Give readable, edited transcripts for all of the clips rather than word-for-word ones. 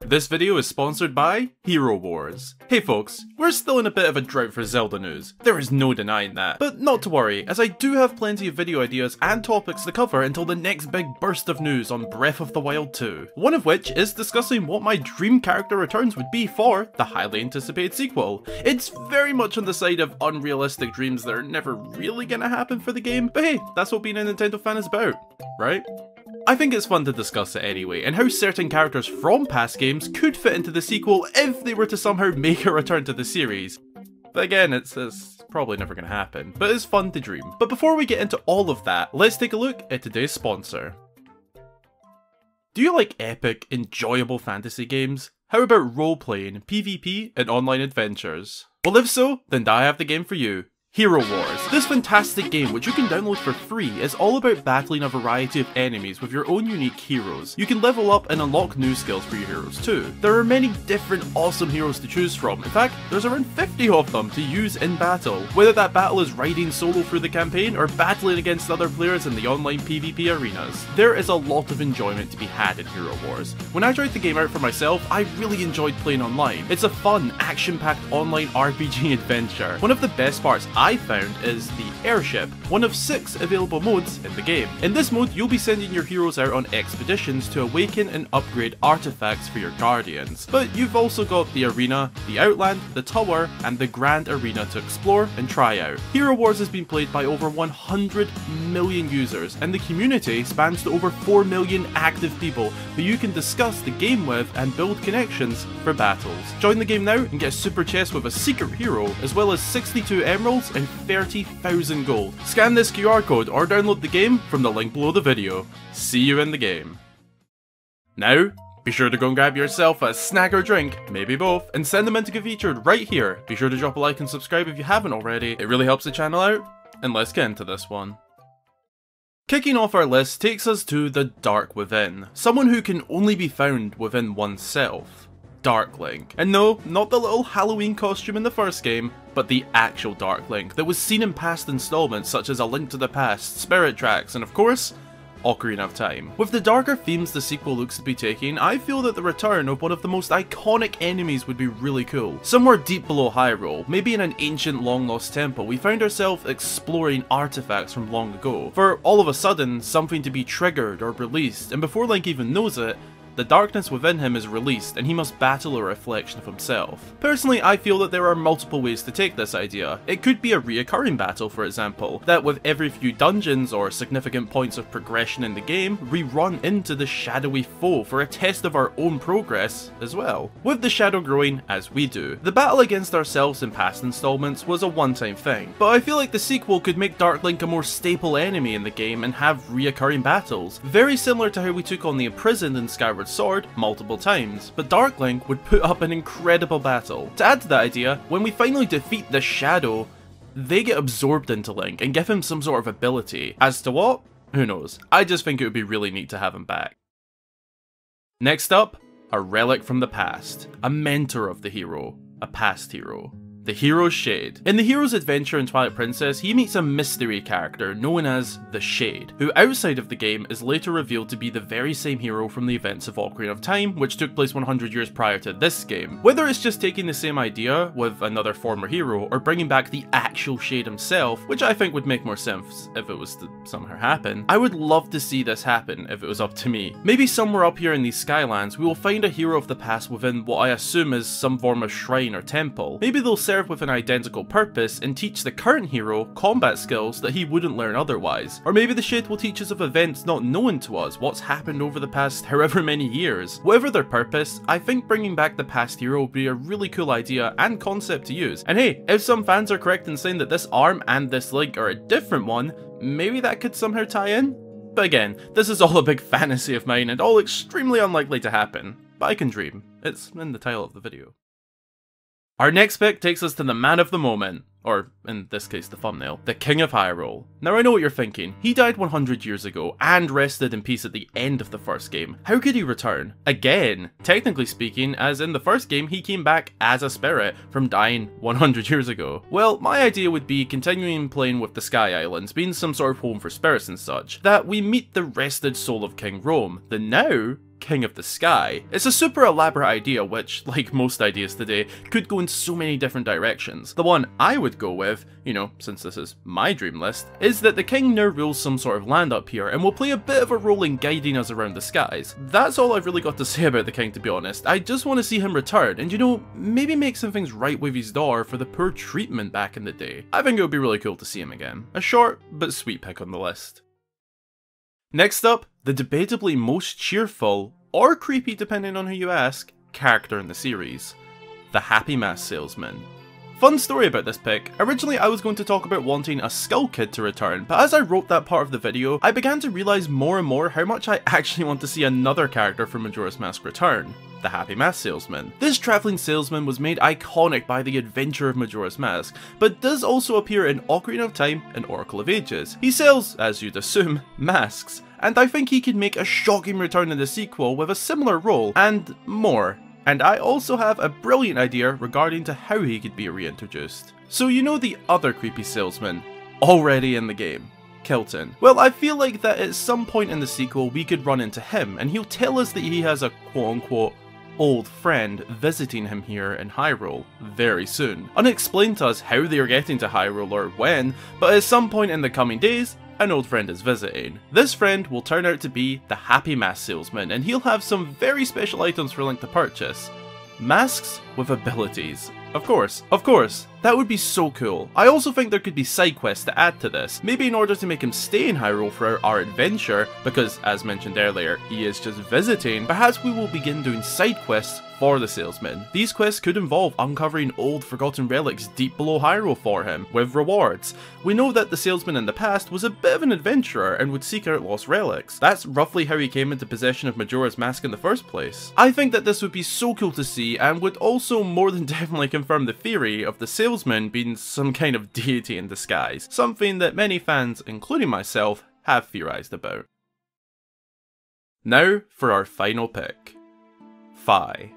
This video is sponsored by Hero Wars. Hey folks, we're still in a bit of a drought for Zelda news, there is no denying that, but not to worry, as I do have plenty of video ideas and topics to cover until the next big burst of news on Breath of the Wild 2. One of which is discussing what my dream character returns would be for the highly anticipated sequel. It's very much on the side of unrealistic dreams that are never really gonna happen for the game, but hey, that's what being a Nintendo fan is about, right? I think it's fun to discuss it anyway, and how certain characters from past games could fit into the sequel if they were to somehow make a return to the series. But again, it's probably never going to happen, but it's fun to dream. But before we get into all of that, let's take a look at today's sponsor. Do you like epic, enjoyable fantasy games? How about role-playing, PvP, and online adventures? Well, if so, then I have the game for you. Hero Wars. This fantastic game, which you can download for free, is all about battling a variety of enemies with your own unique heroes. You can level up and unlock new skills for your heroes too. There are many different awesome heroes to choose from. In fact, there's around 50 of them to use in battle. Whether that battle is riding solo through the campaign or battling against other players in the online PvP arenas. There is a lot of enjoyment to be had in Hero Wars. When I tried the game out for myself, I really enjoyed playing online. It's a fun, action-packed online RPG adventure. One of the best parts I found is the airship, one of 6 available modes in the game. In this mode, you'll be sending your heroes out on expeditions to awaken and upgrade artifacts for your guardians. But you've also got the arena, the outland, the tower, and the grand arena to explore and try out. Hero Wars has been played by over 100 million users, and the community spans to over 4 million active people who you can discuss the game with and build connections for battles. Join the game now and get a super chest with a secret hero, as well as 62 emeralds and 30,000 gold. Scan this QR code or download the game from the link below the video. See you in the game. Now, be sure to go and grab yourself a snack or drink, maybe both, and send them in to get featured right here. Be sure to drop a like and subscribe if you haven't already, it really helps the channel out, and let's get into this one. Kicking off our list takes us to the Dark Within, someone who can only be found within oneself. Dark Link. And no, not the little Halloween costume in the first game, but the actual Dark Link that was seen in past installments such as A Link to the Past, Spirit Tracks, and of course, Ocarina of Time. With the darker themes the sequel looks to be taking, I feel that the return of one of the most iconic enemies would be really cool. Somewhere deep below Hyrule, maybe in an ancient long-lost temple, we found ourselves exploring artifacts from long ago, for all of a sudden, something to be triggered or released, and before Link even knows it, the darkness within him is released and he must battle a reflection of himself. Personally, I feel that there are multiple ways to take this idea. It could be a reoccurring battle, for example, that with every few dungeons or significant points of progression in the game, we run into the shadowy foe for a test of our own progress as well, with the shadow growing as we do. The battle against ourselves in past installments was a one-time thing, but I feel like the sequel could make Dark Link a more staple enemy in the game and have reoccurring battles, very similar to how we took on the Imprisoned in Skyward Sword multiple times, but Dark Link would put up an incredible battle. To add to that idea, when we finally defeat the Shadow, they get absorbed into Link and give him some sort of ability. As to what? Who knows. I just think it would be really neat to have him back. Next up, a relic from the past. A mentor of the hero. A past hero. The Hero's Shade. In the hero's adventure in Twilight Princess, he meets a mystery character known as the Shade, who outside of the game is later revealed to be the very same hero from the events of Ocarina of Time, which took place 100 years prior to this game. Whether it's just taking the same idea with another former hero, or bringing back the actual Shade himself, which I think would make more sense if it was to somehow happen, I would love to see this happen if it was up to me. Maybe somewhere up here in these Skylands, we will find a hero of the past within what I assume is some form of shrine or temple. Maybe they'll serve with an identical purpose and teach the current hero combat skills that he wouldn't learn otherwise. Or maybe the Shade will teach us of events not known to us, what's happened over the past however many years. Whatever their purpose, I think bringing back the past hero would be a really cool idea and concept to use. And hey, if some fans are correct in saying that this arm and this Link are a different one, maybe that could somehow tie in? But again, this is all a big fantasy of mine and all extremely unlikely to happen. But I can dream. It's in the title of the video. Our next pick takes us to the man of the moment, or in this case the thumbnail, the King of Hyrule. Now I know what you're thinking, he died 100 years ago and rested in peace at the end of the first game. How could he return? Again, technically speaking, as in the first game he came back as a spirit from dying 100 years ago. Well, my idea would be continuing playing with the Sky Islands, being some sort of home for spirits and such, that we meet the rested soul of King Rome, the now King of the Sky. It's a super elaborate idea which, like most ideas today, could go in so many different directions. The one I would go with, you know, since this is my dream list, is that the king now rules some sort of land up here and will play a bit of a role in guiding us around the skies. That's all I've really got to say about the king, to be honest. I just want to see him return and, you know, maybe make some things right with his daughter for the poor treatment back in the day. I think it would be really cool to see him again. A short but sweet pick on the list. Next up, the debatably most cheerful, or creepy depending on who you ask, character in the series, the Happy Mask Salesman. Fun story about this pick. Originally I was going to talk about wanting a Skull Kid to return, but as I wrote that part of the video, I began to realise more and more how much I actually want to see another character from Majora's Mask return. The Happy Mask Salesman. This travelling salesman was made iconic by the adventure of Majora's Mask, but does also appear in Ocarina of Time and Oracle of Ages. He sells, as you'd assume, masks, and I think he could make a shocking return in the sequel with a similar role, and more. And I also have a brilliant idea regarding to how he could be reintroduced. So you know the other creepy salesman, already in the game, Kilton. Well, I feel like that at some point in the sequel we could run into him, and he'll tell us that he has a quote-unquote old friend visiting him here in Hyrule very soon. Unexplained to us how they are getting to Hyrule or when, but at some point in the coming days, an old friend is visiting. This friend will turn out to be the Happy Mask Salesman, and he'll have some very special items for Link to purchase. Masks with abilities. Of course, that would be so cool. I also think there could be side quests to add to this, maybe in order to make him stay in Hyrule for our adventure, because as mentioned earlier, he is just visiting. Perhaps we will begin doing side quests for the salesman. These quests could involve uncovering old forgotten relics deep below Hyrule for him, with rewards. We know that the salesman in the past was a bit of an adventurer and would seek out lost relics. That's roughly how he came into possession of Majora's Mask in the first place. I think that this would be so cool to see, and would also more than definitely confirm the theory of the salesman being some kind of deity in disguise, something that many fans, including myself, have theorized about. Now for our final pick. Fi?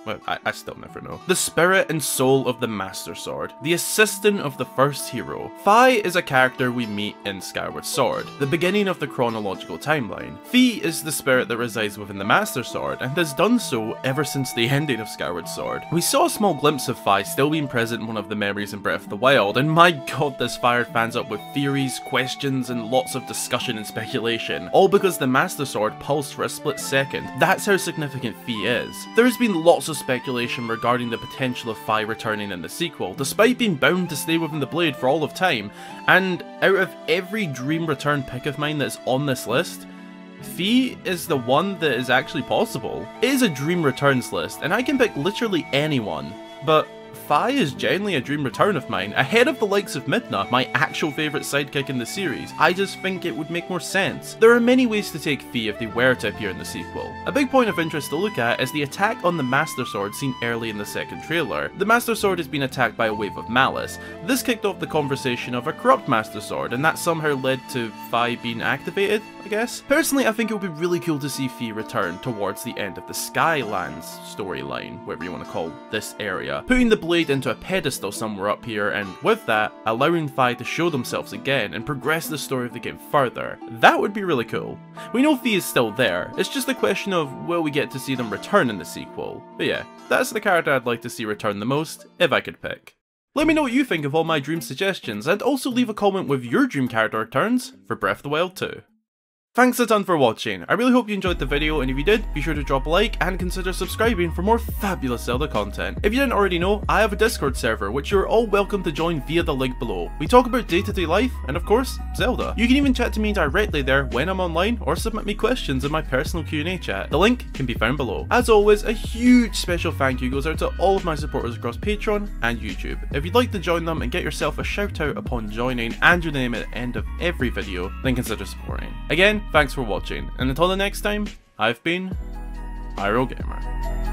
Well, I still never know. The spirit and soul of the Master Sword, the assistant of the first hero. Fi is a character we meet in Skyward Sword, the beginning of the chronological timeline. Fi is the spirit that resides within the Master Sword, and has done so ever since the ending of Skyward Sword. We saw a small glimpse of Fi still being present in one of the memories in Breath of the Wild, and my god, this fired fans up with theories, questions, and lots of discussion and speculation, all because the Master Sword pulsed for a split second. That's how significant Fi is. There has been lots of speculation regarding the potential of Fi returning in the sequel, despite being bound to stay within the blade for all of time, and out of every dream return pick of mine that's on this list, Fi is the one that is actually possible. It is a dream returns list, and I can pick literally anyone, but Fi is genuinely a dream return of mine, ahead of the likes of Midna, my actual favourite sidekick in the series. I just think it would make more sense. There are many ways to take Fi if they were to appear in the sequel. A big point of interest to look at is the attack on the Master Sword seen early in the second trailer. The Master Sword has been attacked by a wave of malice. This kicked off the conversation of a corrupt Master Sword, and that somehow led to Fi being activated, I guess? Personally, I think it would be really cool to see Fi return towards the end of the Skylands storyline, whatever you want to call this area, putting the blade into a pedestal somewhere up here, and with that, allowing Fi to show themselves again and progress the story of the game further. That would be really cool. We know Fi is still there, it's just a question of will we get to see them return in the sequel. But yeah, that's the character I'd like to see return the most, if I could pick. Let me know what you think of all my dream suggestions, and also leave a comment with your dream character returns for Breath of the Wild 2. Thanks a ton for watching. I really hope you enjoyed the video, and if you did, be sure to drop a like and consider subscribing for more fabulous Zelda content. If you didn't already know, I have a Discord server which you're all welcome to join via the link below. We talk about day-to-day life and of course, Zelda. You can even chat to me directly there when I'm online, or submit me questions in my personal Q&A chat. The link can be found below. As always, a huge special thank you goes out to all of my supporters across Patreon and YouTube. If you'd like to join them and get yourself a shout out upon joining and your name at the end of every video, then consider supporting. Again, thanks for watching, and until the next time, I've been Hyrule Gamer.